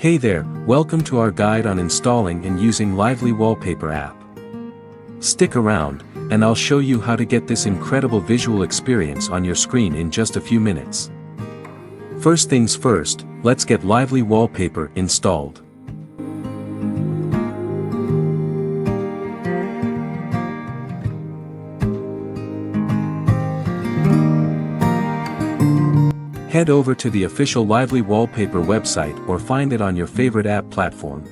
Hey there, welcome to our guide on installing and using Lively Wallpaper app. Stick around, and I'll show you how to get this incredible visual experience on your screen in just a few minutes. First things first, let's get Lively Wallpaper installed. Head over to the official Lively Wallpaper website or find it on your favorite app platform.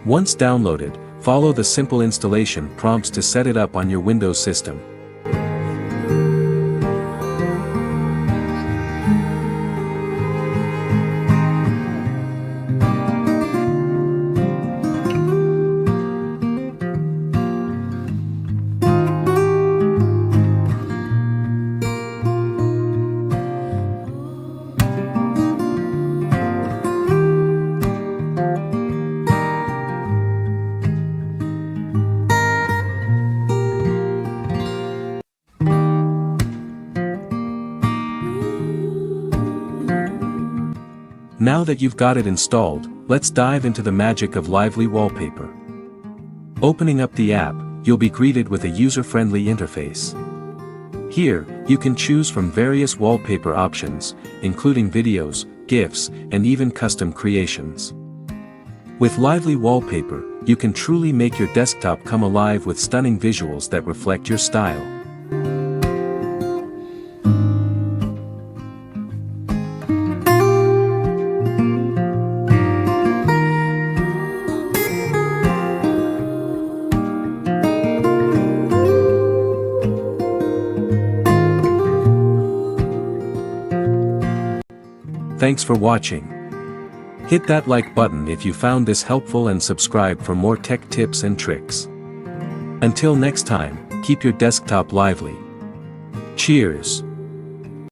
Once downloaded, follow the simple installation prompts to set it up on your Windows system. Now that you've got it installed, let's dive into the magic of Lively Wallpaper. Opening up the app, you'll be greeted with a user-friendly interface. Here, you can choose from various wallpaper options, including videos, GIFs, and even custom creations. With Lively Wallpaper, you can truly make your desktop come alive with stunning visuals that reflect your style. Thanks for watching. Hit that like button if you found this helpful and subscribe for more tech tips and tricks. Until next time, keep your desktop lively. Cheers!